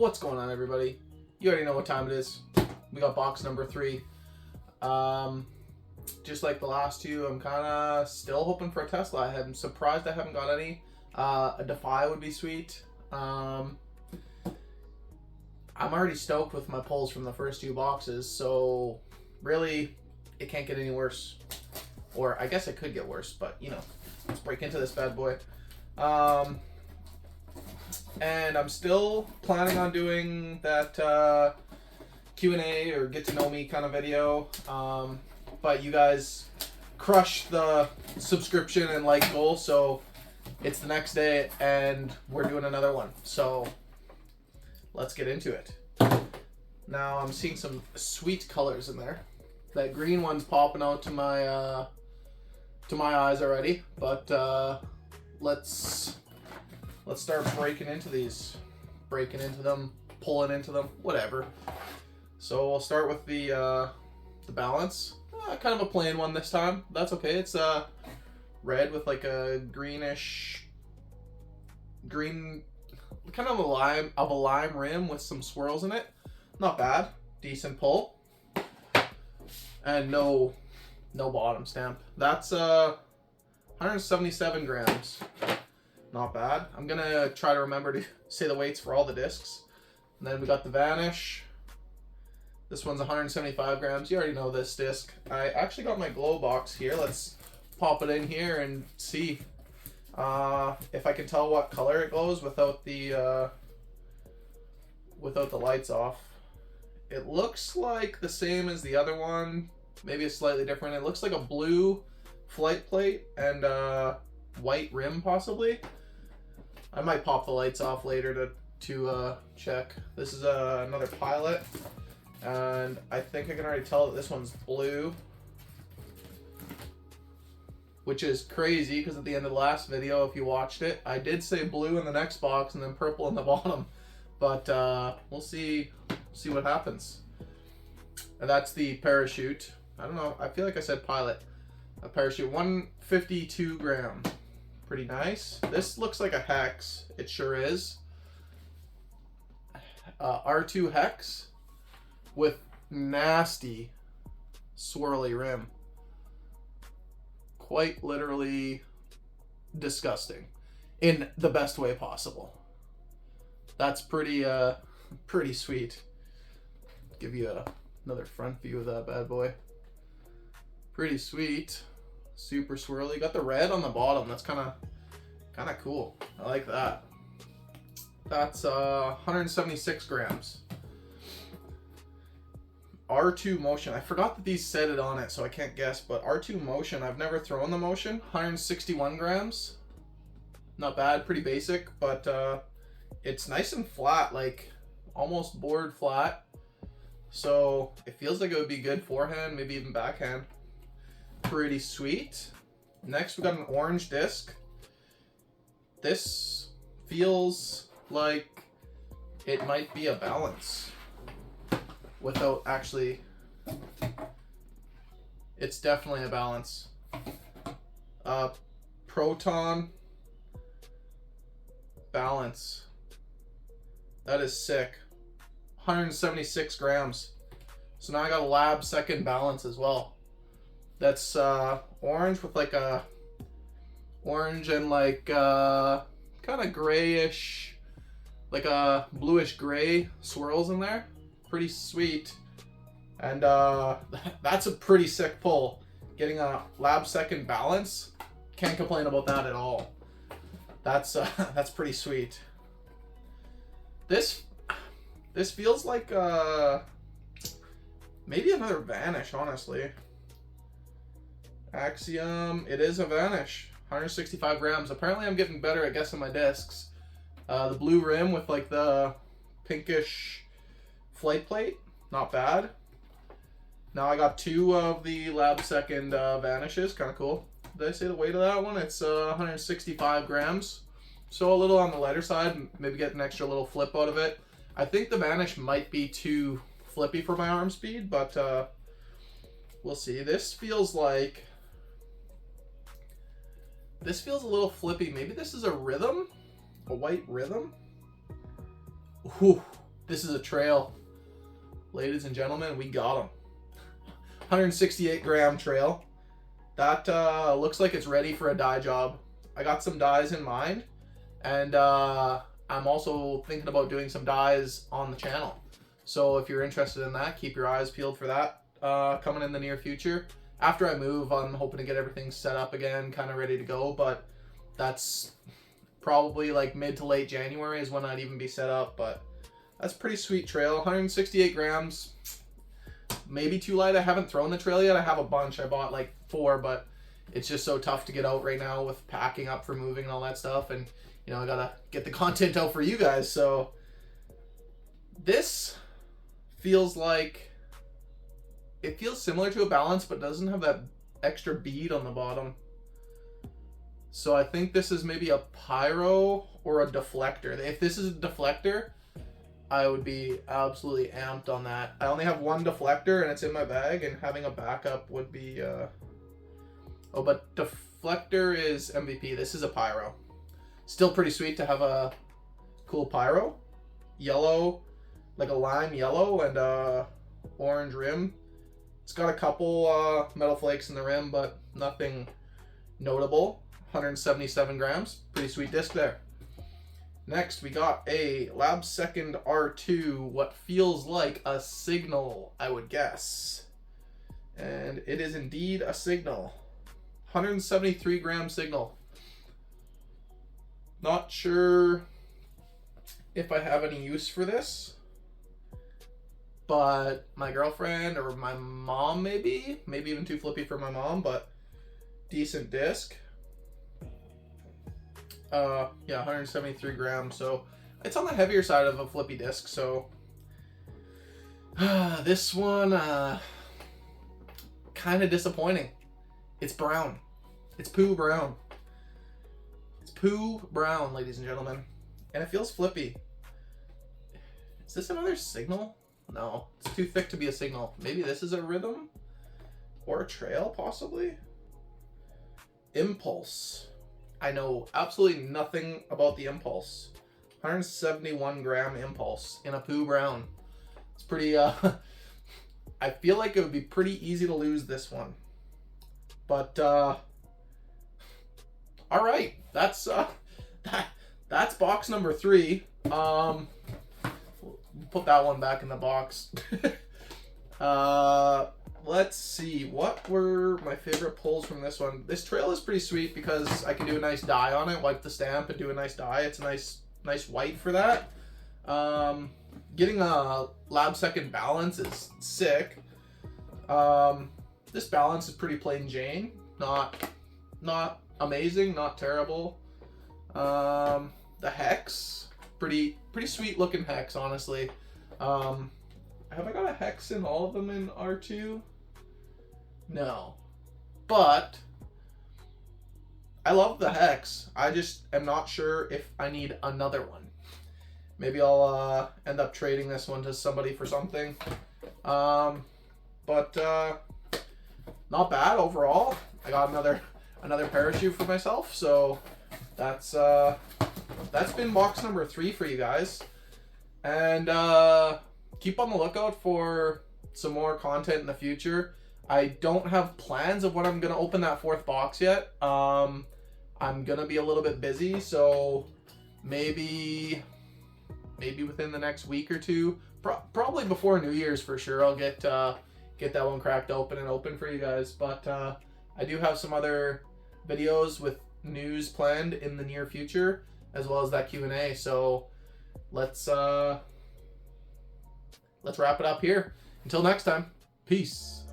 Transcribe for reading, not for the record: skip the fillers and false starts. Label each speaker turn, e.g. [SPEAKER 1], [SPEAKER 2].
[SPEAKER 1] What's going on, everybody? You already know what time it is. We got box number 3. Just like the last two, I'm kind of still hoping for a Tesla. I'm surprised I haven't got any. A Defy would be sweet. I'm already stoked with my pulls from the first 2 boxes, so really, it can't get any worse. Or I guess it could get worse, but you know, let's break into this bad boy. And I'm still planning on doing that Q&A or get to know me kind of video. But you guys crushed the subscription and like goal, so it's the next day and we're doing another one. So let's get into it. Now I'm seeing some sweet colors in there. That green one's popping out to my eyes already, but let's start breaking into these. Breaking into them, pulling into them, whatever. So we'll start with the balance. Kind of a plain one this time. That's okay. It's red with like a green, kind of a lime rim with some swirls in it. Not bad. Decent pull. And no bottom stamp. That's 177 grams. Not bad. I'm gonna try to remember to say the weights for all the discs. And then we got the Vanish. This one's 175 grams. You already know this disc. I actually got my glow box here. Let's pop it in here and see if I can tell what color it glows without the lights off. It looks like the same as the other one. Maybe it's slightly different. It looks like a blue flight plate and white rim possibly. I might pop the lights off later to check. This is another Pilot, and I think I can already tell that this one's blue, which is crazy because at the end of the last video, if you watched it, I did say blue in the next box and then purple in the bottom, but we'll see what happens. And that's the parachute. I don't know, I feel like I said Pilot. A parachute, 152 gram. Pretty nice. This looks like a hex. It sure is. R2 hex with nasty swirly rim. Quite literally disgusting in the best way possible. That's pretty sweet. Give you another front view of that bad boy. Pretty sweet. Super swirly. Got the red on the bottom. That's kind of cool. I like that. That's 176 grams. R2 Motion. I forgot that these said it on it, so I can't guess, but R2 Motion, I've never thrown the Motion. 161 grams. Not bad. Pretty basic, but it's nice and flat, like almost board flat. So it feels like it would be good forehand, maybe even backhand. Pretty sweet. Next we got an orange disc. This feels like it might be a balance without actually. It's definitely a balance. Proton balance. That is sick. 176 grams. So now I got a lab second balance as well. That's orange with like a orange and like kind of grayish, like a bluish gray swirls in there. Pretty sweet. And that's a pretty sick pull. Getting a lab second balance, can't complain about that at all. That's pretty sweet. This feels like maybe another Vanish, honestly. Axiom, it is a Vanish. 165 grams. Apparently I'm getting better at guessing my discs. The blue rim with like the pinkish flight plate. Not bad. Now I got 2 of the lab second Vanishes. Kind of cool. Did I say the weight of that one? It's 165 grams. So a little on the lighter side. Maybe get an extra little flip out of it. I think the Vanish might be too flippy for my arm speed, but we'll see. This feels a little flippy. Maybe this is a rhythm? A white rhythm? Whew. This is a trail. Ladies and gentlemen, we got him. 168 gram trail. That looks like it's ready for a dye job. I got some dyes in mind, and I'm also thinking about doing some dyes on the channel. So if you're interested in that, keep your eyes peeled for that coming in the near future. After I move, I'm hoping to get everything set up again, kind of ready to go, but that's probably like mid to late January is when I'd even be set up. But that's pretty sweet trail. 168 grams. Maybe too light. I haven't thrown the trail yet. I have a bunch. I bought like 4, but it's just so tough to get out right now with packing up for moving and all that stuff. And, you know, I gotta get the content out for you guys. So this feels like, it feels similar to a balance, but doesn't have that extra bead on the bottom. So I think this is maybe a pyro or a deflector. If this is a deflector, I would be absolutely amped on that. I only have one deflector and it's in my bag, and having a backup would be oh, but deflector is MVP. This is a pyro. Still pretty sweet to have a cool pyro. Yellow, like a lime yellow, and orange rim. It's got a couple metal flakes in the rim, but nothing notable. 177 grams. Pretty sweet disc there. Next, we got a Lab Second R2, what feels like a signal, I would guess. And it is indeed a signal. 173 gram signal. Not sure if I have any use for this, but my girlfriend or my mom maybe even too flippy for my mom, but decent disc. Yeah, 173 grams, so it's on the heavier side of a flippy disc. So this one kind of disappointing. It's brown. It's poo brown. It's poo brown, ladies and gentlemen, and it feels flippy. Is this another signal? No, it's too thick to be a signal. Maybe this is a rhythm or a trail, possibly. Impulse. I know absolutely nothing about the Impulse. 171 gram Impulse in a poo brown. It's pretty, I feel like it would be pretty easy to lose this one. But, all right, that's box number 3. Put that one back in the box. Let's see, what were my favorite pulls from this one? This trail is pretty sweet because I can do a nice dye on it, wipe the stamp and do a nice dye. It's a nice white for that. Getting a Lab Second balance is sick. This balance is pretty plain Jane. Not amazing, not terrible. The hex, pretty sweet looking hex, honestly. Have I got a hex in all of them in R2? No. But I love the hex. I just am not sure if I need another one. Maybe I'll end up trading this one to somebody for something. But not bad overall. I got another parachute for myself, so that's been box number 3 for you guys. And keep on the lookout for some more content in the future. I don't have plans of when I'm going to open that 4th box yet. I'm going to be a little bit busy, so maybe within the next week or 2, probably before New Year's for sure, I'll get that one cracked open and open for you guys. But I do have some other videos with news planned in the near future, as well as that Q&A. So let's wrap it up here. Until next time, peace.